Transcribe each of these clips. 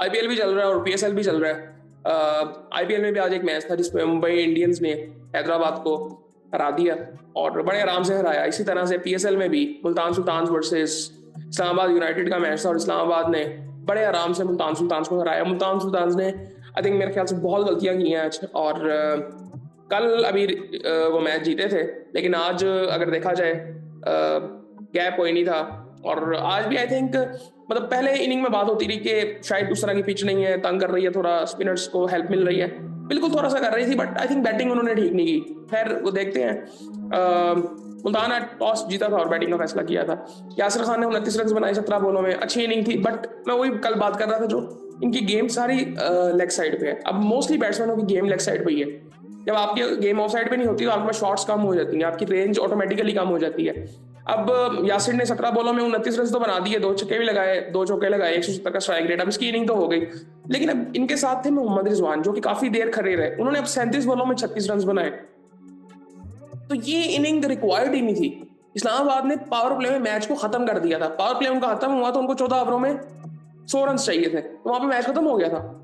IPL भी चल रहा है और पीएसएल भी चल रहा है। आईपीएल में भी आज एक मैच था जिसमें मुंबई इंडियंस ने हैदराबाद को हरा दिया और बड़े आराम से हराया। इसी तरह से पीएसएल में भी मुल्तान सुल्तान वर्सेस इस्लामाबाद यूनाइटेड का मैच था और इस्लामाबाद ने बड़े आराम से मुल्तान सुल्तान को हराया। मुल्तान सुल्तान ने आई थिंक मेरे ख्याल से बहुत गलतियां की हैं आज, और कल अभी वो मैच जीते थे, लेकिन आज अगर देखा जाए गैप कोई नहीं था। और आज भी आई थिंक मतलब पहले इनिंग में बात होती रही कि शायद उस तरह की पिच नहीं है, तंग कर रही है, थोड़ा स्पिनर्स को हेल्प मिल रही है, बिल्कुल थोड़ा सा कर रही थी, बट आई थिंक बैटिंग उन्होंने ठीक नहीं की। खैर वो देखते हैं। मुल्तान ने टॉस जीता था और बैटिंग का फैसला किया था। यासिर खान ने 29 रन बनाए 17 बॉलों में, अच्छी इनिंग थी, बट मैं वही कल बात कर रहा था, जो इनकी गेम सारी लेग साइड पे है। अब मोस्टली बैट्समैनों की गेम लेग साइड पे ही है। जब आपकी गेम ऑफ साइड पे नहीं होती तो आपके पास शॉट्स कम हो जाती हैं, आपकी रेंज ऑटोमेटिकली कम हो जाती है। अब यासिर ने 17 बॉलों में 29 रन तो बना दिए, 2 छक्के भी लगाए, 2 चौके लगाए, 170 का स्ट्राइक रेट। अब इसकी इनिंग तो हो गई, लेकिन अब इनके साथ थे मोहम्मद रिजवान जो कि काफी देर खड़े रहे। उन्होंने अब 37 बॉलों में 36 रन बनाए, तो ये इनिंग रिक्वायर्ड ही नहीं थी। इस्लामाबाद ने पावर प्ले में मैच को खत्म कर दिया था। पावर प्ले उनका खत्म हुआ तो उनको 14 ओवरों में 100 रन चाहिए थे, तो वहां पे मैच खत्म हो गया था।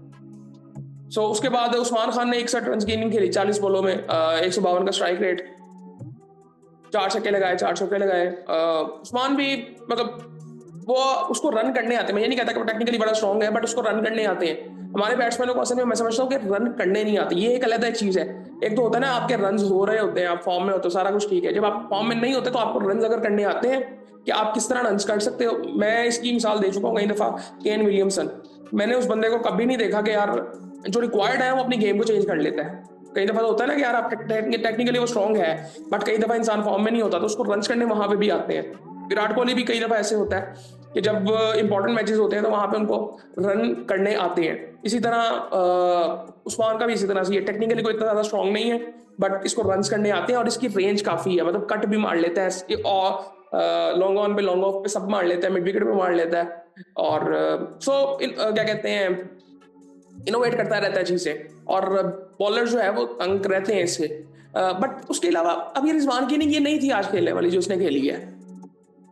सो उसके बाद उस्मान खान ने 61 रन की इनिंग खेली 40 बॉलों में, 152 का स्ट्राइक रेट, 4 छक्के लगाए, 4 चौके लगाए। उस्मान भी मतलब वो उसको रन करने आते हैं। मैं ये नहीं कहता कि वो टेक्निकली बड़ा स्ट्रॉन्ग है, बट उसको रन करने आते हैं। हमारे बैट्समैनों को असल में मैं समझता हूँ कि रन करने नहीं आते, ये एक अलग एक चीज है। एक तो होता है ना आपके रन हो रहे होते हैं, आप फॉर्म में होते हो, सारा कुछ ठीक है। जब आप फॉर्म में नहीं होते तो आपको रन अगर करने आते हैं कि आप किस तरह रन कर सकते हो। मैं इसकी मिसाल दे चुका हूँ कई दफा, केन विलियमसन। मैंने उस बंदे को कभी नहीं देखा कि यार जो रिक्वायर्ड है वो अपनी गेम को चेंज कर लेता है। कई दफा तो होता है ना कि यार आप टेक्निकली वो स्ट्रॉन्ग है, बट कई दफा इंसान फॉर्म में नहीं होता तो उसको रन करने वहां पे भी आते हैं। विराट कोहली भी कई दफा ऐसे होता है कि जब इंपॉर्टेंट मैचेस होते हैं तो वहां पे उनको रन करने आते हैं। इसी तरह उस्मान का भी इसी तरह से, ये टेक्निकली कोई इतना ज्यादा स्ट्रॉन्ग नहीं है, बट इसको रन करने आते हैं और इसकी रेंज काफी है। मतलब कट भी मार लेता है और लॉन्ग ऑन पे, लॉन्ग ऑफ पे सब मार लेता है, मिड विकेट पे मार लेता है। और क्या कहते हैं, इनोवेट करता रहता है चीजें, और बॉलर जो है वो तंग रहते हैं इससे। बट उसके अलावा अब ये रिजवान की इनिंग ये नहीं थी आज खेलने वाली जो उसने खेली है।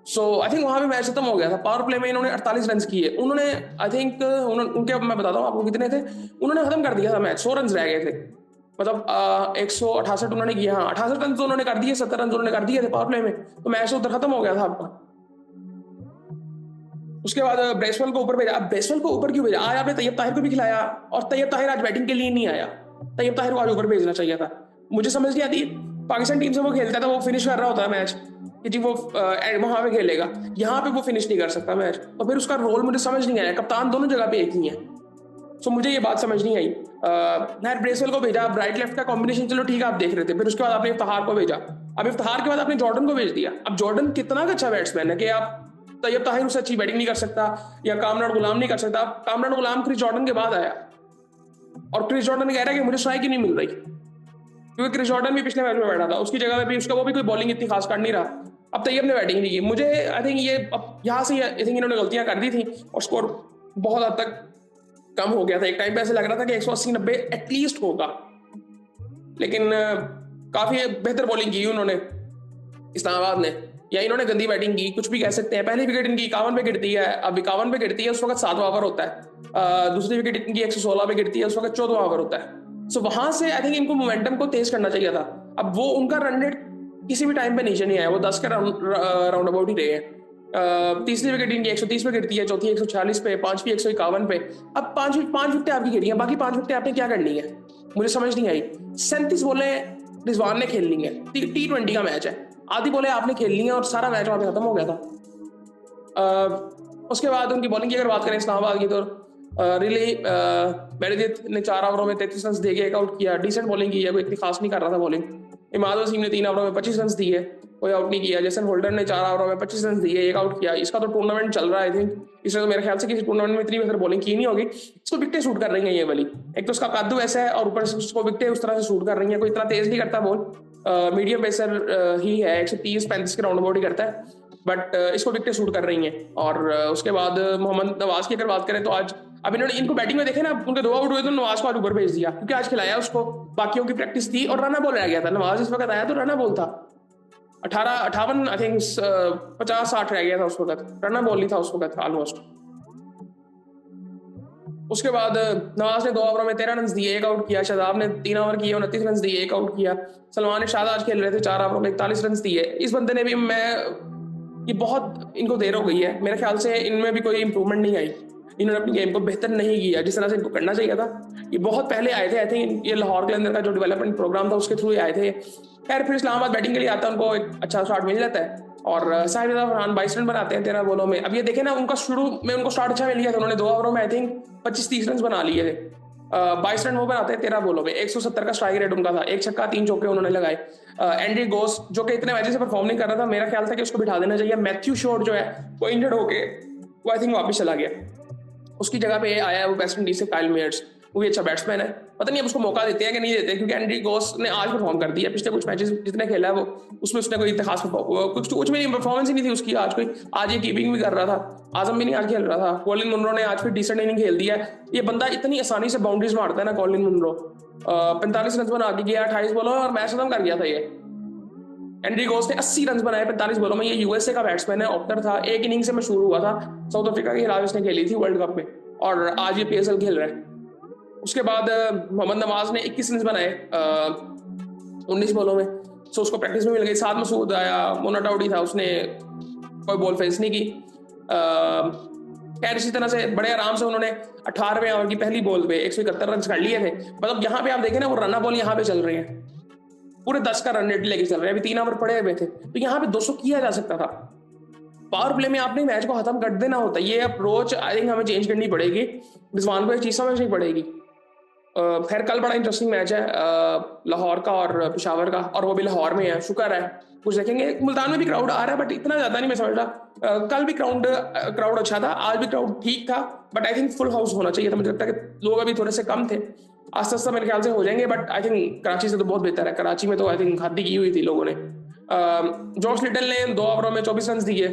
सो आई थिंक वहां पे मैच खत्म हो गया था। पावर प्ले में इन्होंने 48 रन किए। उन्होंने आई थिंक उनके, मैं बताता हूँ आपको कितने थे। उन्होंने खत्म कर दिया था मैच, 100 रन रह गए थे। मतलब 168 उन्होंने किया, हाँ 68 रन तो उन्होंने कर दिए, 70 रन उन्होंने कर दिए थे पावर प्ले में, तो मैच तो उधर खत्म हो गया था आपका। उसके बाद ब्रेसवेल को ऊपर भेजा। अब ब्रेसवेल को ऊपर क्यों भेजा? आज आपने तैयब ताहिर को भी खिलाया और तैयब ताहिर आज बैटिंग के लिए नहीं आया। तैयब ताहिर को आज ऊपर भेजना चाहिए था। मुझे समझ नहीं आती, पाकिस्तान टीम से वो खेलता था, वो फिनिश कर रहा होता है मैच कि जी वो वहां पे खेलेगा, यहाँ पे वो फिनिश नहीं कर सकता मैच, तो फिर उसका रोल मुझे समझ नहीं आया। कप्तान दोनों जगह पे एक ही है, सो मुझे ये बात समझ नहीं आई। खैर ब्रेसवेल को भेजा, राइट लेफ्ट का कॉम्बिनेशन चलो ठीक है आप देख रहे थे, फिर उसके बाद आपने इफ्तिखार को भेजा। अब इफ्तिखार के बाद आपने जॉर्डन को भेज दिया। अब जॉर्डन कितना अच्छा बैट्समैन है कि आप तैयब ताहिर उससे अच्छी बैटिंग नहीं कर सकता या कामरान गुलाम नहीं कर सकता। कामरान गुलाम क्रिस जॉर्डन के बाद आया और क्रिस जॉर्डन कह रहा है कि मुझे स्ट्राइक ही नहीं मिल रही, क्योंकि क्रिस जॉर्डन भी पिछले मैच में बैठा था, उसकी जगह पे भी उसका वो भी कोई बॉलिंग इतनी खास कर नहीं रहा। अब तैयब ने बैटिंग नहीं की। मुझे आई थिंक ये अब यहाँ से आई थिंक इन्होंने गलतियां कर दी थी और स्कोर बहुत हद तक कम हो गया था। एक टाइम पे ऐसे लग रहा था कि 180-90 एटलीस्ट होगा, लेकिन काफी बेहतर बॉलिंग की उन्होंने इस्लामाबाद ने, या इन्होंने गंदी बैटिंग की, कुछ भी कह सकते हैं। पहली विकेट इनकी 51 पे गिरती है, अब 51 पे गिरती है, उस वक्त 7वां ओवर होता है। दूसरी विकेट इनकी 116 पे गिरती है, उस वक्त 14वां ओवर होता है। सो वहां से आई थिंक इनको मोमेंटम को तेज करना चाहिए था। अब वो उनका रन रेट किसी भी टाइम पे नीचे नहीं आया, वो 10 के राउंड अबाउट ही रहे हैं। तीसरी विकेट इनकी 130 पे गिरती है, चौथी 146 पे, पांचवी 151 पे। अब पांच विकेटें आपकी गिरी हैं, बाकी 5 विकेटें आपने क्या करनी है मुझे समझ नहीं आई। 37 बॉलें रिजवान ने खेलनी है, T20 का मैच है, आधी बॉलें आपने खेलनी है और सारा मैच वहां पे खत्म हो गया था। उसके बाद उनकी बॉलिंग की अगर बात करें इस्लामाबाद की, तो रियली मेरेदिथ ने 4 ओवरों में 33 रन देके एक आउट किया। डिसेंट बॉलिंग की है, कोई इतनी खास नहीं कर रहा था बॉलिंग। इमाद वसीम ने 3 ओवरों में 25 रन दिए, कोई आउट नहीं किया। जेसन होल्डर ने 4 ओवरों में 25 रन दिए, एक आउट किया। इसका तो टूर्नामेंट चल रहा है, आई थिंक इसने तो मेरे ख्याल से किसी टूर्नामेंट में इतनी बेहतर बॉलिंग की नहीं होगी। इसको विकेटें शूट कर रही हैं ये वाली। एक तो उसका कद्दू ऐसा है और ऊपर से उसको विकेटें उस तरह से शूट कर रही हैं। कोई इतना तेज नहीं करता बॉल, मीडियम पेसर ही है, 130-35 के राउंड अबाउट ही करता है, बट इसको विकेटें शूट कर रही हैं। और उसके बाद मोहम्मद नवाज की अगर बात करें तो आज अब इन्होंने इनको बैटिंग में देखे ना, उनके 2 आउट हुए तो नवाज को आज ऊपर भेज दिया, क्योंकि आज खिलाया उसको, बाकियों की प्रैक्टिस थी और रना बॉल रह गया था। नवाज इस वक्त आया तो रना बॉल था 58 आई थिंक 50-60 रह गया था उस वक्त, रना बॉल ही था उस वक्त ऑलमोस्ट। उसके बाद नवाज ने 2 ओवरों में 13 रन दिए, 1 आउट किया। शादाब ने 3 ओवर किए, 29 रन दिए, 1 आउट किया। सलमान शादाब खेल रहे थे, 4 ओवरों में 41 रन दिए। इस बंदे ने भी ये बहुत इनको देर हो गई है, मेरे ख्याल से इनमें भी कोई इंप्रूवमेंट नहीं आई। इन्होंने अपनी गेम को बेहतर नहीं किया जिस तरह से इनको करना चाहिए था। ये बहुत पहले आए थे, आई थिंक ये लाहौर के अंदर का जो डेवलपमेंट प्रोग्राम था उसके थ्रू आए थे। खैर फिर इस्लामाबाद बैटिंग के लिए आता है, उनको एक अच्छा स्टार्ट मिल जाता है और साहिब फरहान 22 रन बनाते हैं 13 बॉलों में। अब ये देखे ना, उनका शुरू में उनको स्टार्ट अच्छा मिल गया था, उन्होंने 2 ओवरों में आई थिंक 25-30 रन बना लिए थे। 22 रन वो बनाते हैं 13 बॉलों में, 170 का स्ट्राइक रेट उनका था, 1 छक्का 3 चौके उन्होंने लगाए। एंड्री गोस जो कि इतने मैचेस से परफॉर्म नहीं कर रहा था, मेरा ख्याल था कि उसको बिठा देना चाहिए। मैथ्यू शॉर्ट जो है वो इंजर्ड होके वो आई थिंक वापस चला गया, उसकी जगह पे आया है वो वेस्ट इंडीज से काइल मेयर्स, वो भी अच्छा बैट्समैन है। पता नहीं अब उसको मौका देते हैं कि नहीं देते, क्योंकि एंड्री गोस ने आज परफॉर्म कर दिया। पिछले कुछ मैचेस जितने खेला है वो, उसमें उसने कोई खास कुछ भी नहीं, परफॉर्मेंस ही नहीं थी उसकी आज कोई। आज ये कीपिंग भी कर रहा था, आजम भी नहीं आज खेल रहा था। कॉलिन मुनरो ने आज फिर डिसेंट इनिंग खेल दिया है। ये बंदा इतनी आसानी से बाउंड्रीज मारता है ना, कॉलिन मुनरो। 45 रन बना के गया 28 बॉलों में और मैच खत्म कर गया था ये। एंड्री गोस ने 80 रन बनाए 45 बॉलों में। ये यूएसए का बैट्समैन है, ओपनर था, एक इनिंग से मशहूर हुआ था, साउथ अफ्रीका के खिलाफ इसने खेली थी वर्ल्ड कप में, और आज ये पीएसएल खेल रहा है। उसके बाद मोहम्मद नवाज ने 21 रन बनाए 19 बॉलों में, सो उसको प्रैक्टिस में मिल गई। साथ मसूद आया, मोना डाउडी था, उसने कोई बॉल फेस नहीं की। खैर इसी तरह से बड़े आराम से उन्होंने 18वें ओवर की पहली बॉल पे 171 रन कर लिए थे। मतलब यहाँ पे आप देखें ना, वो रन बॉल यहाँ पे चल रहे हैं, पूरे 10 का रन रेट लेके चल रहे हैं। अभी 3 ओवर पड़े हुए थे, तो यहाँ पे 200 किया जा सकता था। पावर प्ले में आपने मैच को खत्म कर देना होता। ये अप्रोच आई थिंक हमें चेंज करनी पड़ेगी, रिजवान को एक चीज समझनी पड़ेगी। खैर कल बड़ा इंटरेस्टिंग मैच है लाहौर का और पेशावर का, और वो भी लाहौर में है, शुक्र है कुछ देखेंगे। मुल्तान में भी क्राउड आ रहा है, बट इतना ज्यादा नहीं मैं समझ रहा। कल भी क्राउड अच्छा था, आज भी क्राउड ठीक था, but I think full house होना चाहिए था। मुझे लगता है कि लोग अभी थोड़े से कम थे, आस्ते आस्ते मेरे ख्याल से हो जाएंगे, बट आई थिंक कराची से तो बहुत बेहतर है। कराची में तो आई थिंक हद ही की हुई थी लोगों ने। जॉश लिटल ने 2 ओवरों में 24 रन दिए,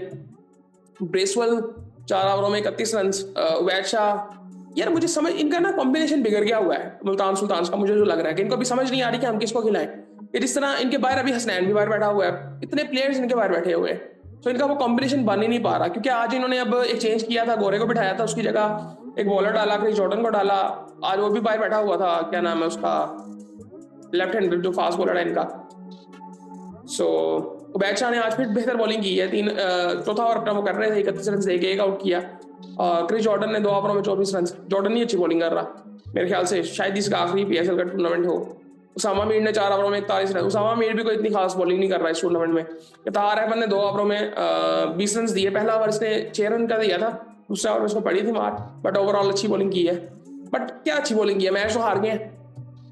ब्रेसवेल 4 ओवरों में 31 रन, उबैद शाह। यार मुझे समझ इनका ना कॉम्बिनेशन बिगड़ गया हुआ है मुल्तान सुल्तान का। मुझे जो लग रहा है कि इनको अभी समझ नहीं आ रही कि हम किसको खिलाएं। ये जिस तरह इनके बाहर अभी हसनैन भी बाहर बैठा हुआ है, इतने प्लेयर्स इनके बाहर बैठे हुए हैं, तो इनका वो कॉम्बिनेशन बन ही नहीं पा रहा। क्योंकि आज इन्होंने अब एक चेंज किया था, गोरे को बिठाया था, उसकी जगह एक बॉलर डाला, क्रिस जॉर्डन को डाला। आज वो भी बाहर बैठा हुआ था, क्या नाम है उसका, लेफ्ट हैंड जो फास्ट बॉलर है इनका। सो उबैद शाह ने आज फिर बेहतर बॉलिंग की है। चौथा ओवर अपना वो कर रहे थे, 31 रन देके 1 आउट किया। क्रिस जॉर्डन ने 2 ओवरों में 24 रन। जॉर्डन नहीं अच्छी बॉलिंग कर रहा, मेरे ख्याल से शायद इसका आखिरी पीएसएल का टूर्नामेंट हो। उसामा मीर ने 4 ओवरों में 41 रन। उसामा मीर भी कोई इतनी खास बॉलिंग नहीं कर रहा है इस टूर्नामेंट में। कतार अहमद ने 2 ओवरों में 20 रन दिए। पहला ओवर इसने 6 रन का दिया था, दूसरा ओवर में इसको पड़ी थी मार, बट ओवरऑल अच्छी बॉलिंग की है। बट क्या अच्छी बॉलिंग की है, मैच तो हार गए।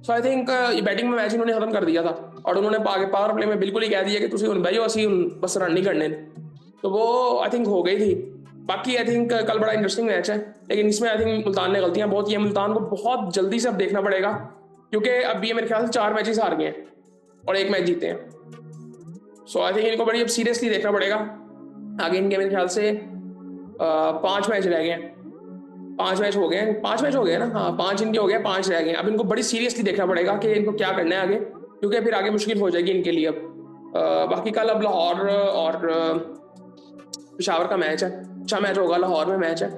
सो आई थिंक बैटिंग में मैच इन्होंने खत्म कर दिया था, और उन्होंने पावर प्ले में बिल्कुल ही कह दिया कि तुसी भाई असी बस रन नहीं करने, तो वो आई थिंक हो गई थी। बाकी आई थिंक कल बड़ा इंटरेस्टिंग मैच है, लेकिन इसमें आई थिंक मुल्तान ने गलतियां बहुत की हैं। मुल्तान को बहुत जल्दी से अब देखना पड़ेगा, क्योंकि अब ये मेरे ख्याल से 4 मैचेस हार गए हैं और 1 मैच जीते हैं। सो आई थिंक इनको बड़ी अब सीरियसली देखना पड़ेगा। आगे इनके मेरे ख्याल से 5 मैच रह गए हैं, 5 मैच हो गए, 5 मैच हो गए ना, हाँ 5 इनके हो गए, 5 रह गए। अब इनको बड़ी सीरियसली देखना पड़ेगा कि इनको क्या करना है आगे, क्योंकि फिर आगे मुश्किल हो जाएगी इनके लिए अब। बाकी कल अब लाहौर और पेशावर का मैच है, अच्छा मैच होगा, लाहौर में मैच है।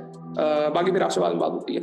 बाकी फिर आपसे बात होती है।